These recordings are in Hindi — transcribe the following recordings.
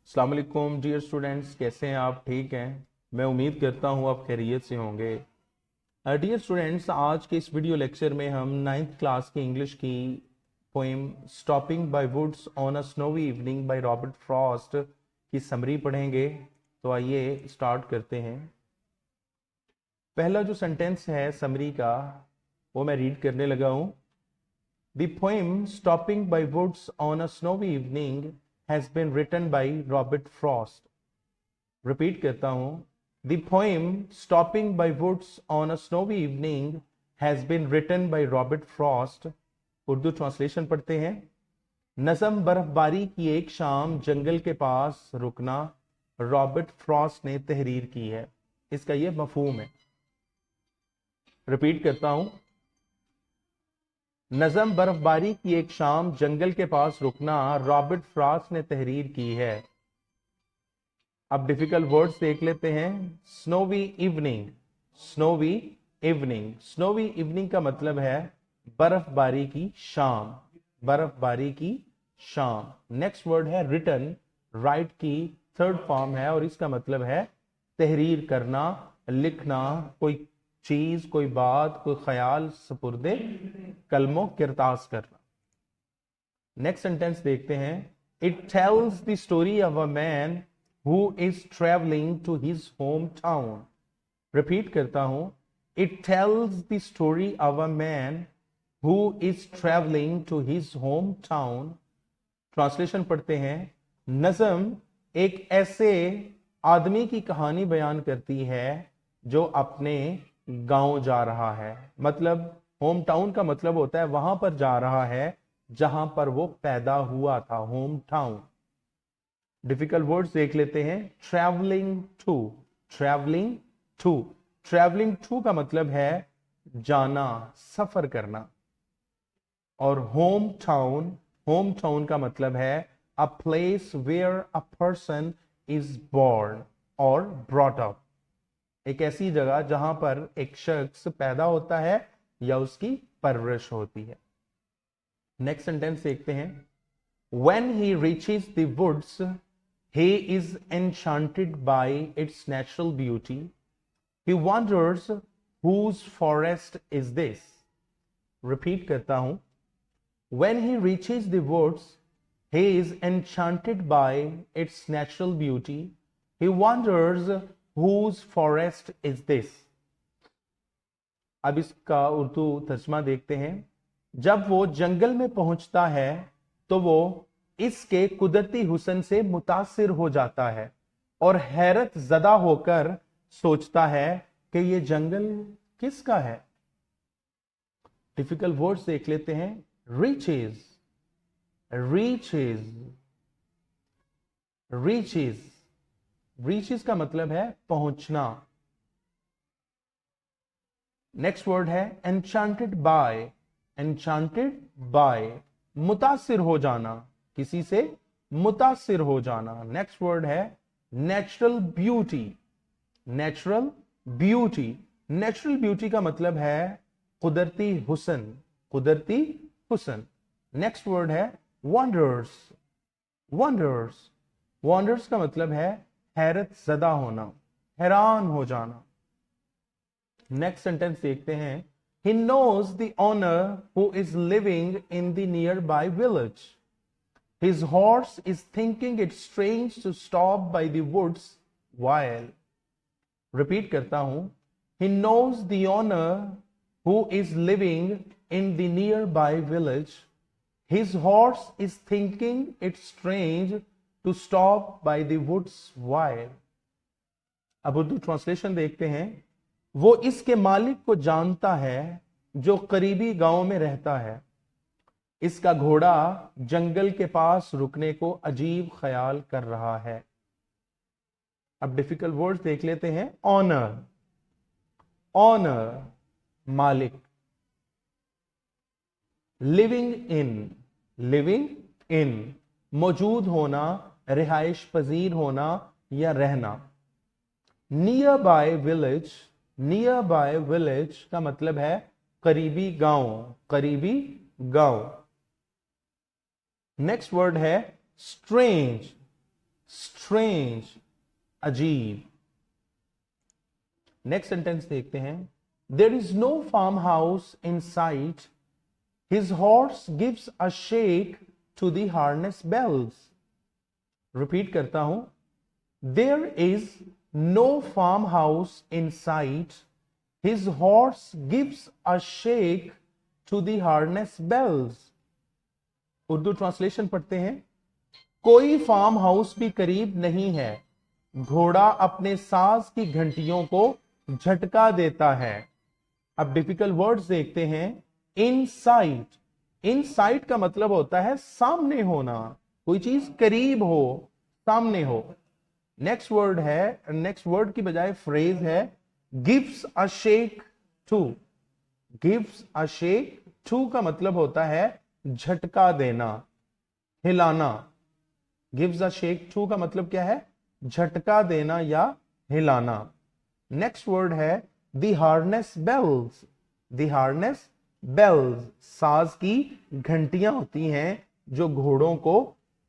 अस्सलाम वालेकुम डियर स्टूडेंट्स, कैसे हैं आप? ठीक हैं? मैं उम्मीद करता हूँ आप खैरियत से होंगे। डियर स्टूडेंट्स, आज के इस वीडियो लेक्चर में हम 9th क्लास की इंग्लिश की poem stopping by woods on a snowy evening by Robert Frost की समरी पढ़ेंगे। तो आइए स्टार्ट करते हैं। पहला जो सेंटेंस है समरी का वो मैं रीड करने लगा हूँ। The poem Stopping by Woods on a Snowy Evening has been written by Robert Frost. Repeat करता हूँ। The poem Stopping by Woods on a Snowy Evening has been written by Robert Frost. Urdu translation पढ़ते हैं। नज़म बर्फबारी की एक शाम जंगल के पास रुकना रॉबर्ट फ्रॉस्ट ने तहरीर की है। इसका यह मफहूम है। रिपीट करता हूँ। नज़म बर्फबारी की एक शाम जंगल के पास रुकना रॉबर्ट फ्रॉस्ट ने तहरीर की है। अब डिफिकल्ट वर्ड्स देख लेते हैं। Snowy evening, snowy evening, snowy evening का मतलब है बर्फबारी की शाम, बर्फबारी की शाम। नेक्स्ट वर्ड है रिटन, राइट की थर्ड फॉर्म है और इसका मतलब है तहरीर करना, लिखना, कोई चीज, कोई बात, कोई ख्याल सपुर्दे कलमों किरतास करना। नेक्स्ट सेंटेंस देखते हैं। It tells the story of a man who is travelling to his home town. Repeat करता हूं। It tells the story of a man who is travelling to his home town. Translation पढ़ते हैं। नज़म एक ऐसे आदमी की कहानी बयान करती है जो अपने गांव जा रहा है। मतलब होम टाउन का मतलब होता है वहां पर जा रहा है जहां पर वो पैदा हुआ था, होम टाउन। डिफिकल्ट वर्ड्स देख लेते हैं। Travelling to, travelling to, travelling to का मतलब है जाना, सफर करना। और होम टाउन, होम टाउन का मतलब है a place where a person is born और ब्रॉट अप। एक ऐसी जगह जहां पर एक शख्स पैदा होता है या उसकी परवरिश होती है। नेक्स्ट सेंटेंस देखते हैं। When he reaches the woods, he is enchanted by its natural beauty. He wonders whose forest is this. Repeat करता हूं। When he reaches the woods, he is enchanted by its natural beauty. He wonders whose forest is this. अब इसका उर्दू तर्जमा देखते हैं। जब वो जंगल में पहुंचता है तो वो इसके कुदरती हुस्न से मुतासिर हो जाता है और हैरत ज़दा होकर सोचता है कि ये जंगल किसका है। डिफिकल्ट वर्ड्स देख लेते हैं। रीचेज, रीचेज, रीचेज, रीचेज का मतलब है पहुंचना। नेक्स्ट वर्ड है एनचांटेड बाय, एनचांटेड बाय, मुतासिर हो जाना, किसी से मुतासिर हो जाना। नेक्स्ट वर्ड है natural beauty, natural beauty, natural beauty का मतलब है कुदरती हुस्न, कुदरती हुस्न। नेक्स्ट वर्ड है वंडर्स, वंडर्स, वंडर्स का मतलब है हैरत ज़दा होना, हैरान हो जाना। नेक्स्ट सेंटेंस देखते हैं। He knows the owner who is living in the nearby village. His horse is thinking it strange to stop by the woods while. Repeat करता हूं। He knows the owner who is living in the nearby village. His horse is thinking it strange to stop by the woods while. अब उर्दू ट्रांसलेशन देखते हैं। वो इसके मालिक को जानता है जो करीबी गांव में रहता है। इसका घोड़ा जंगल के पास रुकने को अजीब ख्याल कर रहा है। अब डिफिकल्ट वर्ड्स देख लेते हैं। ऑनर, ऑनर, मालिक। लिविंग इन, लिविंग इन, मौजूद होना, रिहाइश पजीर होना या रहना। Near by village, near by village का मतलब है करीबी गांव, करीबी गांव। नेक्स्ट वर्ड है स्ट्रेंज, स्ट्रेंज, अजीब। नेक्स्ट सेंटेंस देखते हैं। There is no farm house in sight, his horse gives a shake to the harness bells. Repeat करता हूं। There is no farm house in sight, his horse gives a shake to the harness bells. Urdu translation पढ़ते हैं। कोई फार्म हाउस भी करीब नहीं है, घोड़ा अपने साज की घंटियों को झटका देता है। अब डिफिकल्ट वर्ड्स देखते हैं। इन साइट, इन साइट का मतलब होता है सामने होना, कोई चीज करीब हो, सामने हो। नेक्स्ट वर्ड है, नेक्स्ट वर्ड की बजाय फ्रेज है gives a shake to. Gives a shake to का मतलब होता है झटका देना, हिलाना। गिव्स अ शेक टू का मतलब क्या है? झटका देना या हिलाना। नेक्स्ट वर्ड है the harness bells. The harness bells, साज की घंटियां होती हैं जो घोड़ों को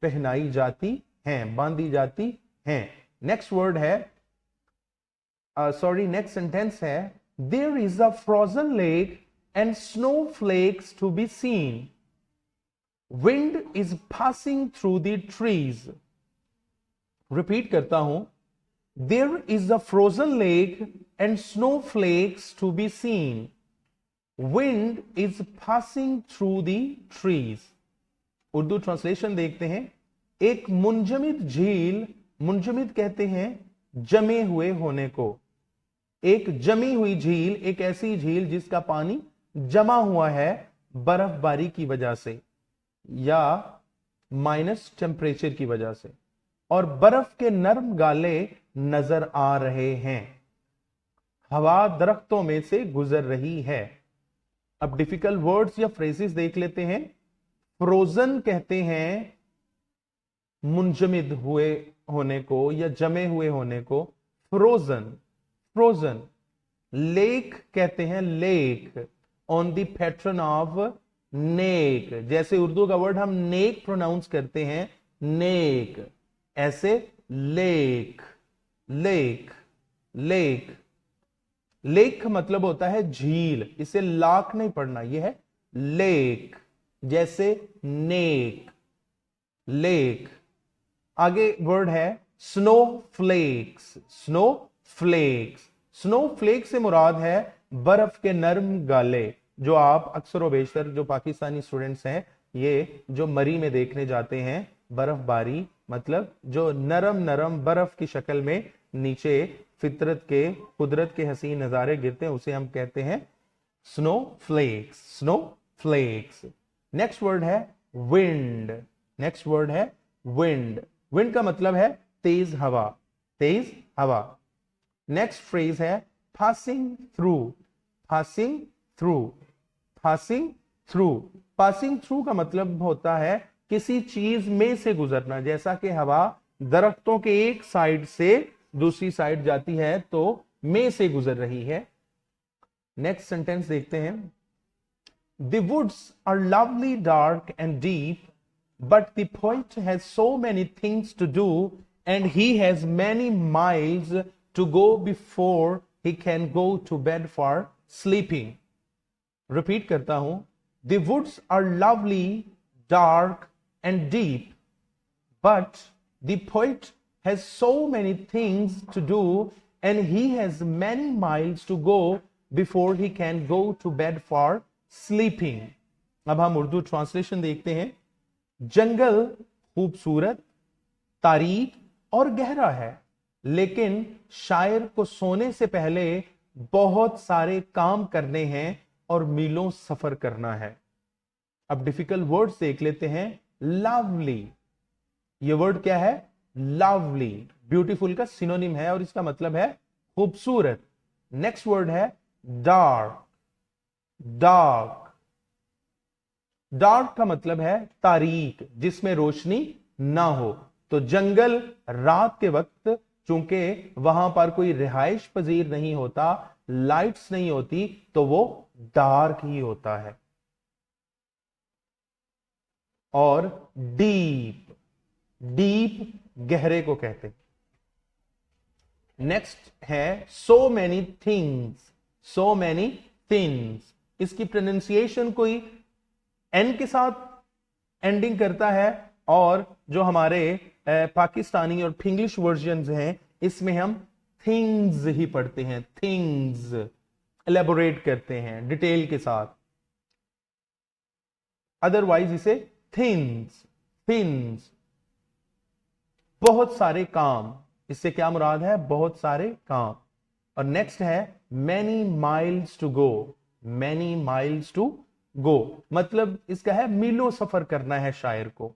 पहनाई जाती हैं, बांधी जाती हैं। नेक्स्ट वर्ड है, नेक्स्ट सेंटेंस है there is a frozen lake and snow flakes to be seen, wind is passing through the trees. Repeat करता हूं। There is a frozen lake and snow flakes to be seen, wind is passing through the trees. Urdu translation देखते हैं। एक मुंजमिद झील, मुंजमिद कहते हैं जमे हुए होने को। एक जमी हुई झील, एक ऐसी झील जिसका पानी जमा हुआ है बर्फबारी की वजह से या माइनस टेम्परेचर की वजह से, और बर्फ के नरम गाले नजर आ रहे हैं। हवा दरख्तों में से गुजर रही है। अब डिफिकल्ट वर्ड्स या फ्रेजेस देख लेते हैं। फ्रोजन कहते हैं मुंजमिद हुए होने को या जमे हुए होने को, फ्रोजन, फ्रोजन। लेक कहते हैं lake, on the pattern of neck. जैसे उर्दू का वर्ड हम नेक प्रोनाउंस करते हैं, नेक, ऐसे लेक, लेक, लेक। लेक का मतलब होता है झील, इसे लाख नहीं पढ़ना, यह है लेक, जैसे नेक, लेक। आगे वर्ड है snow flakes. Snow flakes, snow flakes से मुराद है बर्फ के नरम गाले, जो आप अक्सर व बेशतर जो पाकिस्तानी स्टूडेंट्स हैं, ये जो मरी में देखने जाते हैं बर्फबारी, मतलब जो नरम नरम बर्फ की शक्ल में नीचे फितरत के, कुदरत के हसीन नजारे गिरते हैं, उसे हम कहते हैं snow flakes, snow flakes. Next word है विंड। नेक्स्ट वर्ड है विंड। विंड का मतलब है तेज हवा, तेज हवा। नेक्स्ट फ्रेज है passing through. Passing through, passing through. Passing through का मतलब होता है किसी चीज में से गुजरना। जैसा कि हवा दरख्तों के एक साइड से दूसरी साइड जाती है, तो में से गुजर रही है। नेक्स्ट सेंटेंस देखते हैं। The woods are lovely, dark and deep, but the poet has so many things to do and he has many miles to go before he can go to bed for sleeping. Repeat करता हूं। The woods are lovely, dark and deep, but the poet has so many things to do and he has many miles to go before he can go to bed for sleeping. अब हम उर्दू ट्रांसलेशन देखते हैं। जंगल खूबसूरत, तारीक और गहरा है, लेकिन शायर को सोने से पहले बहुत सारे काम करने हैं और मीलों सफर करना है। अब डिफिकल्ट वर्ड्स देख लेते हैं। लवली, ये वर्ड क्या है? लवली, ब्यूटीफुल का सिनोनिम है और इसका मतलब है खूबसूरत। नेक्स्ट वर्ड है डार्क। डार्क, डार्क का मतलब है तारीक, जिसमें रोशनी ना हो। तो जंगल रात के वक्त, चूंकि वहां पर कोई रिहाइश पजीर नहीं होता, लाइट्स नहीं होती, तो वो डार्क ही होता है। और डीप, डीप गहरे को कहते हैं। नेक्स्ट है so many things, so many things. इसकी प्रोनाउंसिएशन कोई एन के साथ एंडिंग करता है, और जो हमारे पाकिस्तानी और फिंग्लिश वर्जन हैं इसमें हम थिंग्स ही पढ़ते हैं, थिंग्स एलेबोरेट करते हैं डिटेल के साथ, अदरवाइज इसे थिंग्स, थिंग्स। बहुत सारे काम, इससे क्या मुराद है, बहुत सारे काम। और नेक्स्ट है many miles to go, many miles to go, मतलब इसका है मीलों सफर करना है शायर को।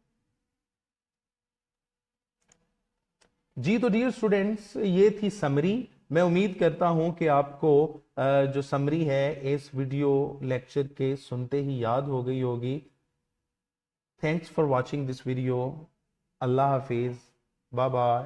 जी तो डियर स्टूडेंट्स, ये थी समरी। मैं उम्मीद करता हूं कि आपको जो समरी है इस वीडियो लेक्चर के सुनते ही याद हो गई होगी। Thanks for watching this video. अल्लाह हाफिज, बाय बाय।